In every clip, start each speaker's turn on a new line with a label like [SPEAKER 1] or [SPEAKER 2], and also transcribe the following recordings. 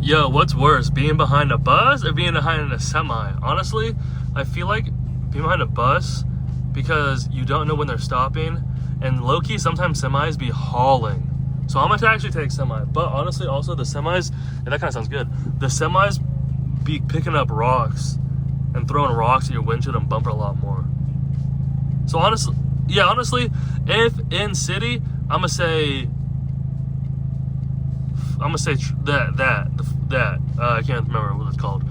[SPEAKER 1] Yo, what's worse, being behind a bus or being behind a semi? Honestly, I feel like being behind a bus because you don't know when they're stopping, and low-key sometimes semis be hauling. So I'm gonna actually take semi, but honestly also the semis, yeah, that kind of sounds good. The semis be picking up rocks and throwing rocks at your windshield and bumper a lot more. So honestly, if in city, I'm gonna say that. I can't remember what it's called.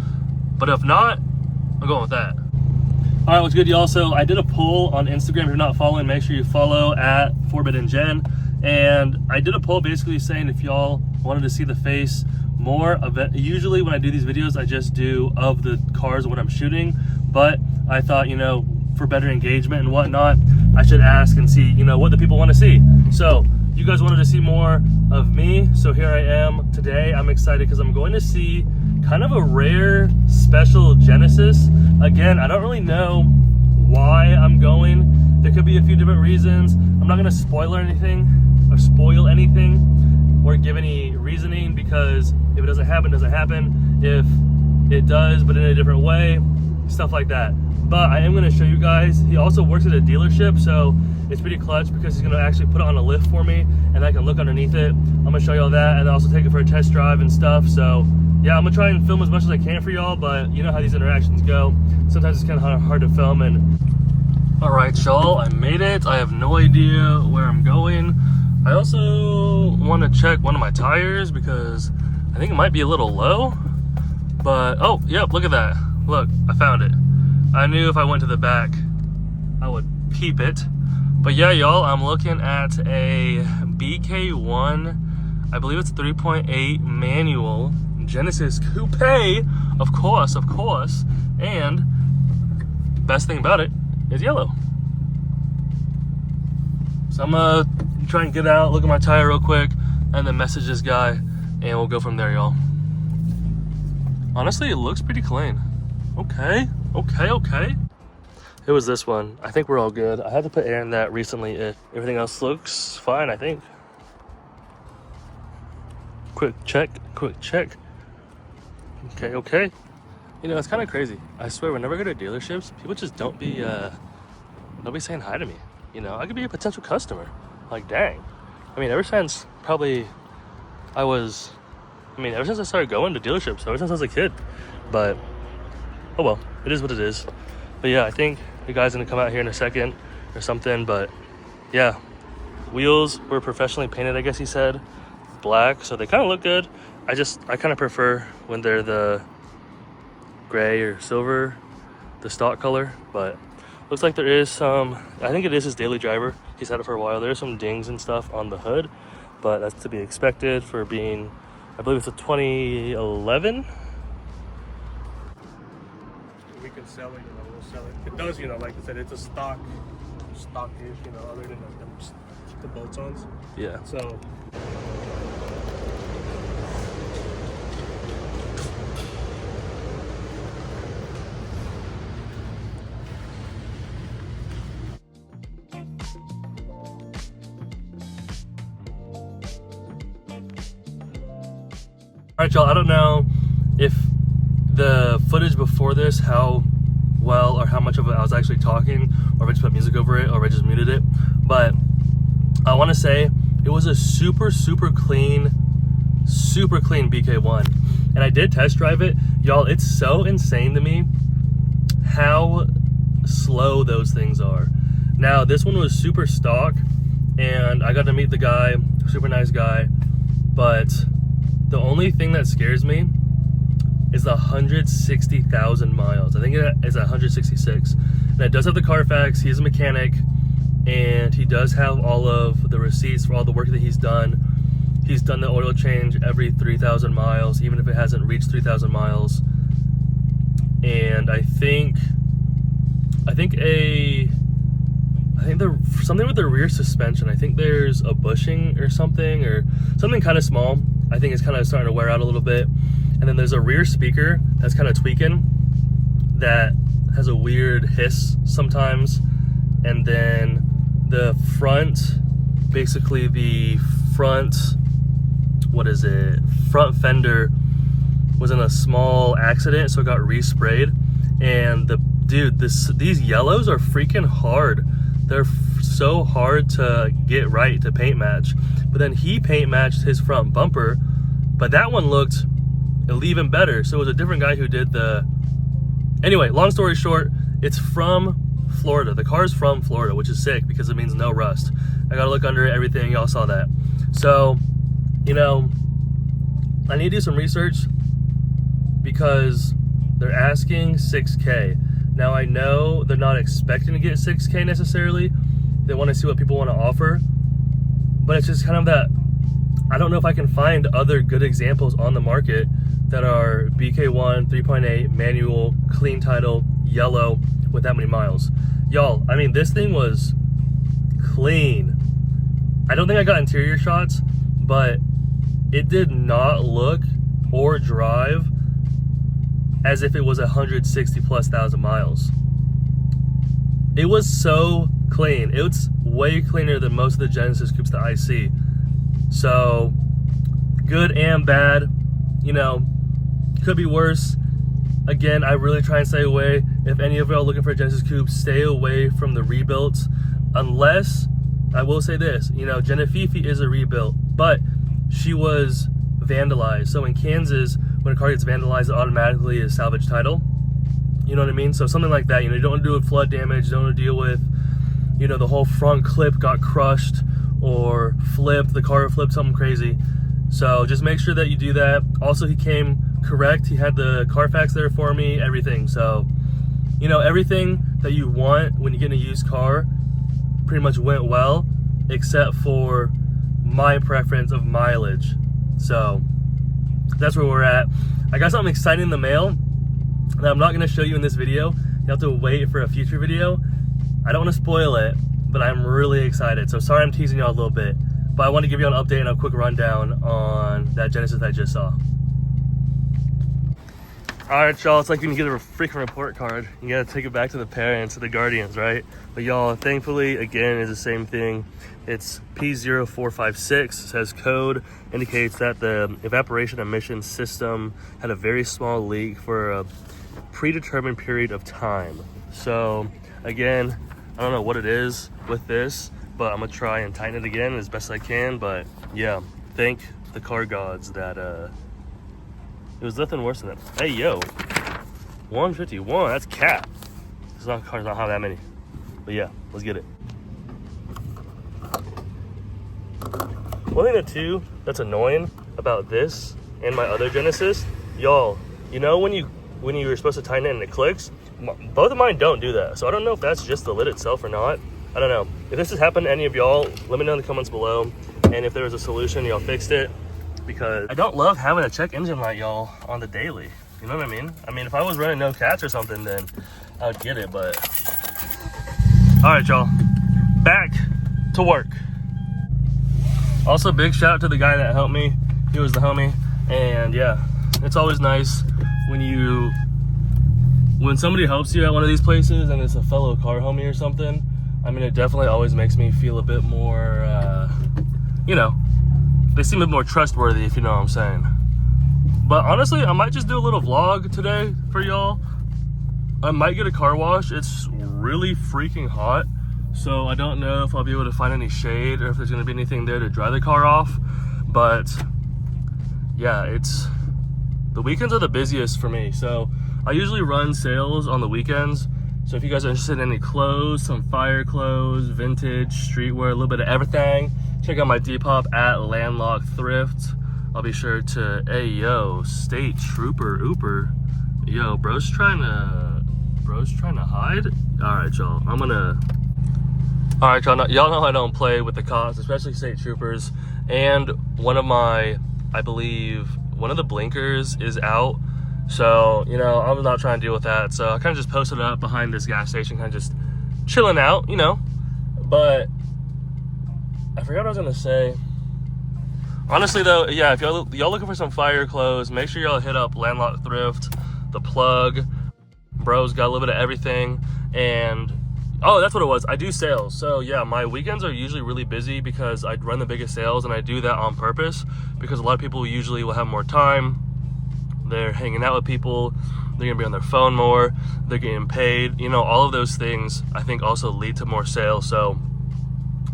[SPEAKER 1] But if not, I'm going with that. All right, what's good, y'all? So I did a poll on Instagram. If you're not following, make sure you follow at Forbiddengen. And I did a poll basically saying if y'all wanted to see the face more of it. Usually when I do these videos, I just do of the cars when I'm shooting. But I thought, you know, for better engagement and whatnot, I should ask and see, you know, what the people want to see. So you guys wanted to see more of me, so here I am today. I'm excited because I'm going to see kind of a rare special Genesis. Again, I don't really know why I'm going. There could be a few different reasons. I'm not going to spoil anything or give any reasoning, because if it doesn't happen, it doesn't happen. If it does, but in a different way, stuff like that. But I am going to show you guys. He also works at a dealership, so it's pretty clutch because he's going to actually put it on a lift for me and I can look underneath it. I'm going to show y'all that and also take it for a test drive and stuff. So yeah, I'm going to try and film as much as I can for y'all, but you know how these interactions go. Sometimes it's kind of hard to film. And all right, y'all, I made it. I have no idea where I'm going. I also want to check one of my tires because I think it might be a little low. But oh, yep, look at that. Look, I found it. I knew if I went to the back, I would peep it. But yeah, y'all, I'm looking at a BK1, I believe it's 3.8 manual Genesis Coupe, of course. And best thing about it is yellow. So I'm gonna try and get out, look at my tire real quick, and then message this guy, and we'll go from there, y'all. Honestly, it looks pretty clean. Okay. It was this one. I think we're all good. I had to put air in that recently. Everything else looks fine, I think. Quick check. Okay. You know, it's kind of crazy. I swear, whenever I go to dealerships, people just don't be saying hi to me. You know, I could be a potential customer. Like, dang. I mean, ever since I started going to dealerships, ever since I was a kid. But oh well, it is what it is. But yeah, I think the guy's gonna come out here in a second or something. But yeah, wheels were professionally painted, I guess he said, black, so they kind of look good. I kind of prefer when they're the gray or silver, the stock color. But looks like there is some, I think it is his daily driver. He's had it for a while. There's some dings and stuff on the hood, but that's to be expected for being, I believe it's a 2011. We can sell it, we'll sell it. It does, like I said, it's a stock-ish, other than the bolt-ons. Yeah. So. All right, y'all, I don't know if the footage before this, how well or how much of it I was actually talking, or if I just put music over it, or if I just muted it. But I want to say it was a super clean BK1. And I did test drive it. Y'all, it's so insane to me how slow those things are. Now, this one was super stock, and I got to meet the guy, super nice guy. But the only thing that scares me is the 160,000 miles. I think it is 166. And it does have the Carfax. He's a mechanic, and he does have all of the receipts for all the work that he's done. He's done the oil change every 3,000 miles, even if it hasn't reached 3,000 miles. And I think something with the rear suspension. I think there's a bushing or something kind of small. I think it's kind of starting to wear out a little bit. And then there's a rear speaker that's kind of tweaking, that has a weird hiss sometimes. And then the front, basically the front fender was in a small accident, so it got resprayed. And these yellows are freaking hard. They're so hard to get right to paint match. But then he paint matched his front bumper, but that one looked even better. So it was a different guy who did the... Anyway, long story short, it's from Florida. The car's from Florida, which is sick because it means no rust. I gotta look under everything. Y'all saw that. So, you know, I need to do some research because they're asking $6K. Now I know they're not expecting to get $6K necessarily. They want to see what people want to offer, but it's just kind of that, I don't know if I can find other good examples on the market that are BK1, 3.8, manual, clean title, yellow, with that many miles. Y'all, I mean, this thing was clean. I don't think I got interior shots, but it did not look or drive as if it was 160,000+ miles. It was so clean. It's way cleaner than most of the Genesis coupes that I see. So, good and bad, you know, could be worse. Again, I really try and stay away. If any of y'all looking for a Genesis coupe, stay away from the rebuilds. Unless, I will say this, you know, Genefifi is a rebuild, but she was vandalized. So in Kansas, when a car gets vandalized, it automatically is salvage title. You know what I mean? So something like that, you know, you don't want to deal with flood damage, you don't want to deal with, you know, the whole front clip got crushed or flipped, the car flipped, something crazy. So just make sure that you do that. Also, he came correct. He had the Carfax there for me, everything. So, you know, everything that you want when you get in a used car pretty much went well, except for my preference of mileage. So that's where we're at. I got something exciting in the mail that I'm not going to show you in this video. You have to wait for a future video. I don't want to spoil it, but I'm really excited. So sorry I'm teasing y'all a little bit, but I want to give you an update and a quick rundown on that Genesis I just saw. All right, y'all, it's like when you get a freaking report card. You gotta take it back to the parents or the guardians, right? But y'all, thankfully, again, is the same thing. It's P0456, it says code, indicates that the evaporation emission system had a very small leak for a predetermined period of time. So, again, I don't know what it is with this, but I'm gonna try and tighten it again as best I can. But yeah, thank the car gods that it was nothing worse than that. Hey, yo, 151, that's cap. This car's not have that many. But yeah, let's get it. One thing too that's annoying about this and my other Genesis, y'all, you know when you were supposed to tighten it and it clicks? Both of mine don't do that. So I don't know if that's just the lid itself or not. I don't know. If this has happened to any of y'all, let me know in the comments below. And if there was a solution, y'all fixed it. Because I don't love having a check engine light, y'all, on the daily. You know what I mean? I mean, if I was running no cats or something, then I would get it, but... All right, y'all, back to work. Also, big shout out to the guy that helped me. He was the homie. And yeah, it's always nice when somebody helps you at one of these places and it's a fellow car homie or something. I mean, it definitely always makes me feel a bit more, you know, they seem a bit more trustworthy, if you know what I'm saying. But honestly, I might just do a little vlog today for y'all. I might get a car wash. It's really freaking hot, so I don't know if I'll be able to find any shade or if there's gonna be anything there to dry the car off. But yeah, the weekends are the busiest for me. So I usually run sales on the weekends. So if you guys are interested in any clothes, some fire clothes, vintage, streetwear, a little bit of everything, check out my Depop at Landlocked Thrift. I'll be sure to, hey, yo, State Trooper Ooper. Yo, bro's trying to hide? All right, y'all, all right, y'all know I don't play with the cops, especially State Troopers. And one of my, I believe, one of the blinkers is out. So, you know, I'm not trying to deal with that. So I kind of just posted up behind this gas station, kind of just chilling out, you know. But I forgot what I was gonna say. Honestly though, yeah, if y'all looking for some fire clothes, make sure y'all hit up Landlocked Thrift, The Plug. Bro's got a little bit of everything. And oh, that's what it was, I do sales. So yeah, my weekends are usually really busy because I run the biggest sales, and I do that on purpose because a lot of people usually will have more time they're hanging out with people, they're gonna be on their phone more, they're getting paid, you know, all of those things I think also lead to more sales. So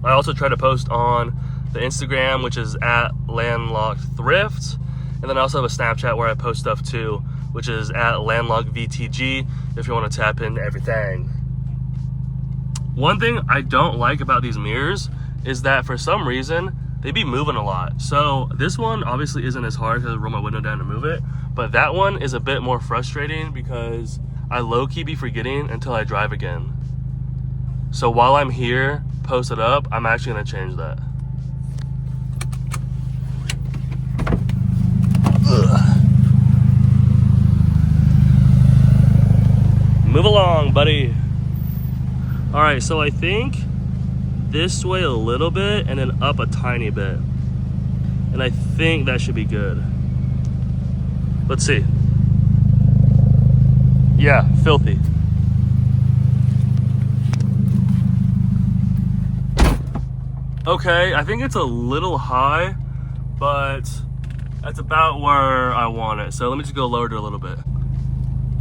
[SPEAKER 1] I also try to post on the Instagram, which is at Landlocked Thrift, and then I also have a Snapchat where I post stuff too, which is at LandlockVTG, if you want to tap into everything. One thing I don't like about these mirrors is that for some reason they be moving a lot. So this one obviously isn't as hard because I roll my window down to move it, but that one is a bit more frustrating because I low-key be forgetting until I drive again. So while I'm here posted up, I'm actually gonna change that. Ugh. Move along, buddy. All right, so I think this way a little bit and then up a tiny bit. And I think that should be good. Let's see. Yeah, filthy. Okay, I think it's a little high, but that's about where I want it. So let me just go lower it a little bit.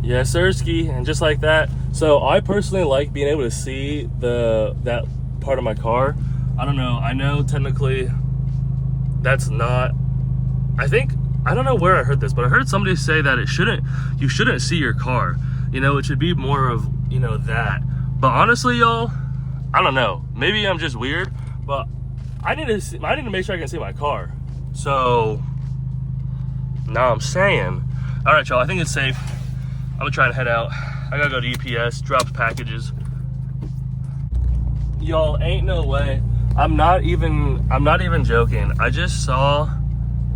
[SPEAKER 1] Yeah, sirski, and just like that. So I personally like being able to see that part of my car. I don't know, I know technically that's not, I don't know where I heard this, but I heard somebody say that you shouldn't see your car. You know, it should be more of, you know, that. But honestly, y'all, I don't know. Maybe I'm just weird, but I need to make sure I can see my car. So now I'm saying, all right, y'all, I think it's safe. I'm gonna try to head out. I gotta go to UPS, drop packages. Y'all, ain't no way. I'm not even joking. I just saw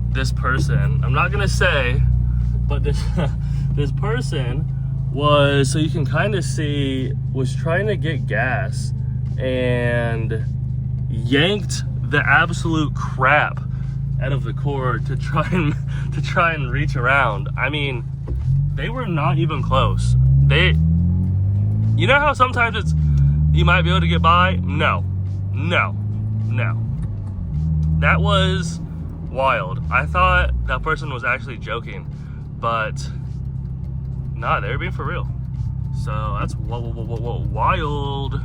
[SPEAKER 1] this person. I'm not gonna say, but this person was, so you can kind of see, was trying to get gas and yanked the absolute crap out of the cord to try and reach around. I mean, they were not even close. You know how sometimes it's, you might be able to get by? No. That was wild. I thought that person was actually joking, but nah, they were being for real. So that's wild.